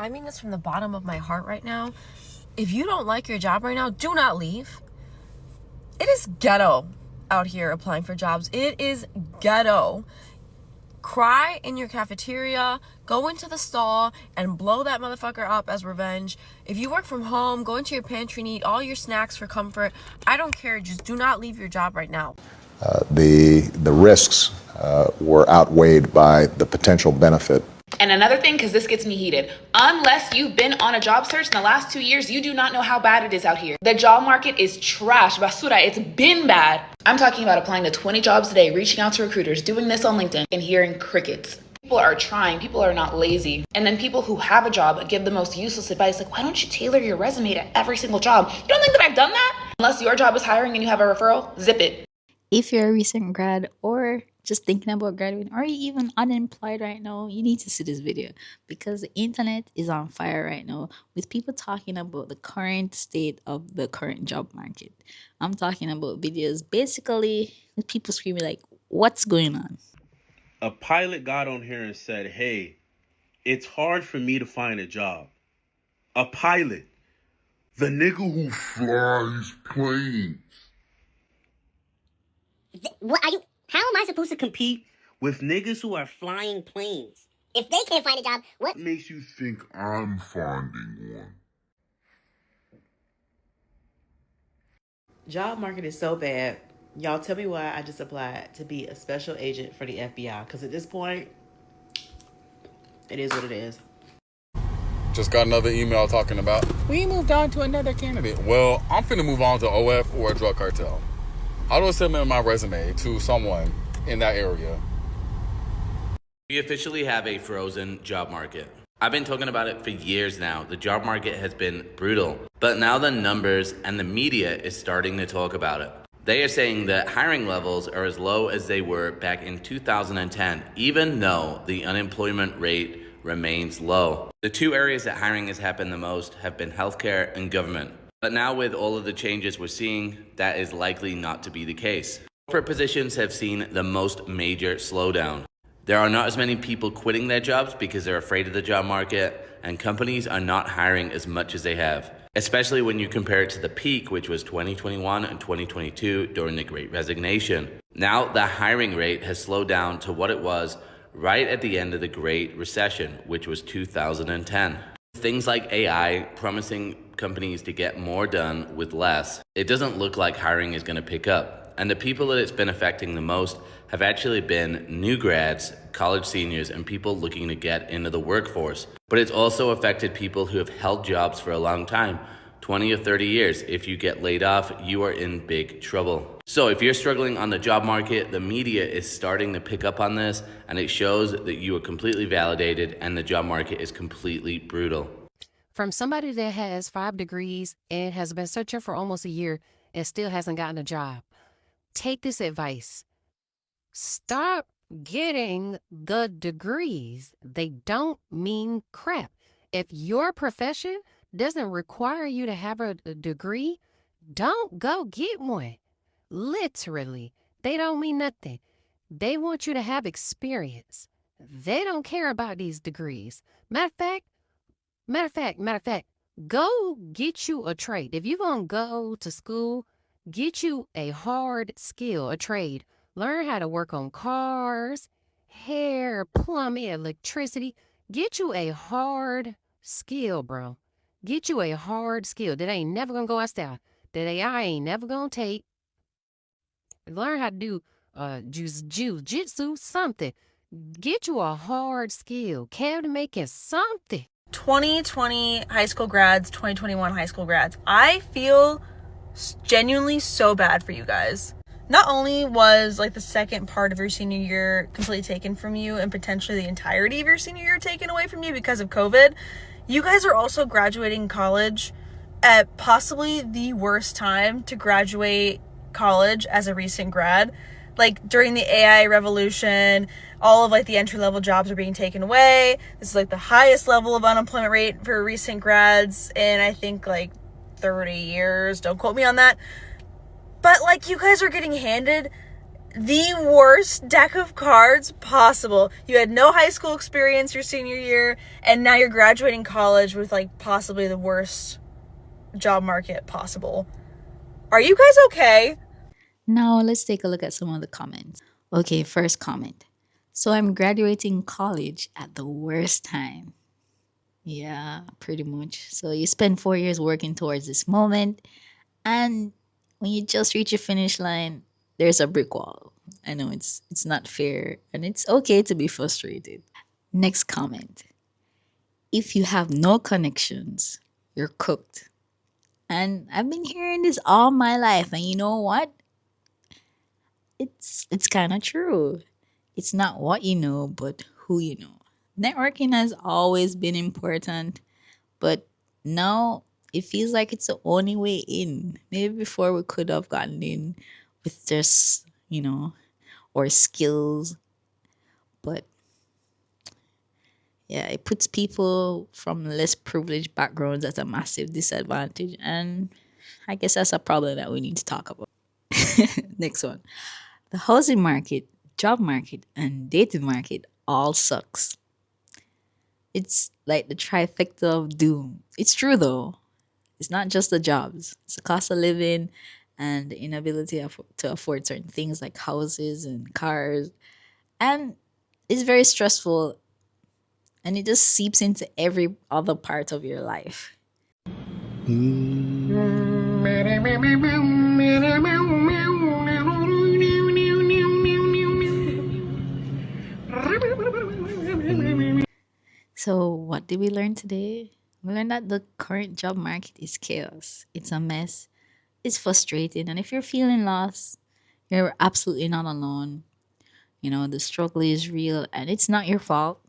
I mean this from the bottom of my heart right now. If you don't like your job right now, do not leave. It is ghetto out here applying for jobs. It is ghetto. Cry in your cafeteria, go into the stall and blow that motherfucker up as revenge. If you work from home, go into your pantry and eat all your snacks for comfort. I don't care. Just do not leave your job right now. The risks were outweighed by the potential benefit. And another thing, because this gets me heated, unless you've been on a job search in the last 2 years, you do not know how bad it is out here. The job market is trash. Basura, it's been bad. I'm talking about applying to 20 jobs a day, reaching out to recruiters, doing this on LinkedIn, and hearing crickets. People are trying. People are not lazy. And then people who have a job give the most useless advice, like, why don't you tailor your resume to every single job? You don't think that I've done that? Unless your job is hiring and you have a referral, zip it. If you're a recent grad or just thinking about graduating or even unemployed right now, you need to see this video because the internet is on fire right now with people talking about the current state of the current job market. I'm talking about videos basically with people screaming like, what's going on? A pilot got on here and said, hey, it's hard for me to find a job. A pilot. The nigga who flies planes. What are you? How am I supposed to Compete with niggas who are flying planes. if they can't find a job? What? Makes you think I'm finding one? Job market is so bad. Y'all tell me why I just applied to be a special agent for the FBI. Because at this point, it is what it is. Just got another email talking about we moved on to another candidate. Well, I'm finna move on to OF or a drug cartel. How do I submit my resume to someone in that area? We officially have a frozen job market. I've been talking about it for years now. The job market has been brutal, but now the numbers and the media is starting to talk about it. They are saying that hiring levels are as low as they were back in 2010, even though the unemployment rate remains low. The two areas that hiring has happened the most have been healthcare and government. But now with all of the changes we're seeing, that is likely not to be the case. Corporate positions have seen the most major slowdown. There are not as many people quitting their jobs because they're afraid of the job market, and companies are not hiring as much as they have, especially when you compare it to the peak, which was 2021 and 2022 during the Great Resignation. Now the hiring rate has slowed down to what it was right at the end of the Great Recession, which was 2010. Things like AI promising companies to get more done with less, it doesn't look like hiring is going to pick up. And the people that it's been affecting the most have actually been new grads, college seniors, and people looking to get into the workforce. But it's also affected people who have held jobs for a long time, 20 or 30 years. If you get laid off, you are in big trouble. So if you're struggling on the job market, the media is starting to pick up on this, and it shows that you are completely validated and the job market is completely brutal. From somebody that has 5 degrees and has been searching for almost a year and still hasn't gotten a job, take this advice. Stop getting the degrees. They don't mean crap. If your profession doesn't require you to have a degree, don't go get one. Literally, they don't mean nothing. They want you to have experience. They don't care about these degrees. Matter of fact, go get you a trade. If you're going to go to school, get you a hard skill, a trade. Learn how to work on cars, hair, plumbing, electricity. Get you a hard skill, bro. Get you a hard skill that ain't never going to go out style, that AI ain't never going to take. Learn how to do jiu-jitsu, something. Get you a hard skill, cabinet making, something. 2020 high school grads, 2021 high school grads. I feel genuinely so bad for you guys. Not only was like the second part of your senior year completely taken from you and potentially the entirety of your senior year taken away from you because of COVID, you guys are also graduating college at possibly the worst time to graduate college as a recent grad. Like during the AI revolution, all of like the entry-level jobs are being taken away. This is like the highest level of unemployment rate for recent grads in I think like 30 years. Don't quote me on that. But like you guys are getting handed the worst deck of cards possible. You had no high school experience your senior year, and now you're graduating college with like possibly the worst job market possible. Are you guys okay? Now let's take a look at some of the comments. Okay, first comment. So I'm graduating college at the worst time. Yeah, pretty much. So you spend 4 years working towards this moment, and when you just reach your finish line, there's a brick wall. I know it's not fair, and it's okay to be frustrated. Next comment. If you have no connections, you're cooked. And I've been hearing this all my life, and you know what? It's kind of true. It's not what you know, but who you know. Networking has always been important, but now it feels like it's the only way in. Maybe before we could have gotten in with just, or skills, but yeah, it puts people from less privileged backgrounds at a massive disadvantage, and I guess that's a problem that we need to talk about. Next one. The housing market, job market, and dating market all sucks. It's like the trifecta of doom. It's true though. It's not just the jobs. It's the cost of living and the inability to afford certain things like houses and cars. And it's very stressful, and it just seeps into every other part of your life. So, what did we learn today? We learned that the current job market is chaos. It's a mess. It's frustrating. And if you're feeling lost, you're absolutely not alone. The struggle is real and it's not your fault.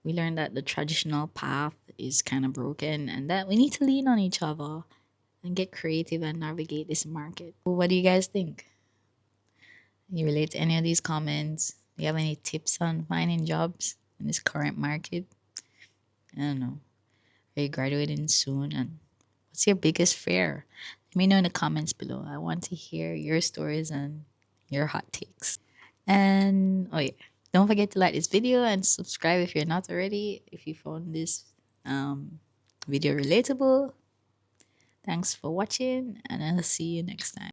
We learned that the traditional path is kind of broken and that we need to lean on each other and get creative and navigate this market. What do you guys think? You relate to any of these comments? Do you have any tips on finding jobs in this current market? I don't know. Are you graduating soon? And what's your biggest fear? Let me know in the comments below. I want to hear your stories and your hot takes. And oh yeah, don't forget to like this video and subscribe if you're not already. If you found this video relatable. Thanks for watching, and I'll see you next time.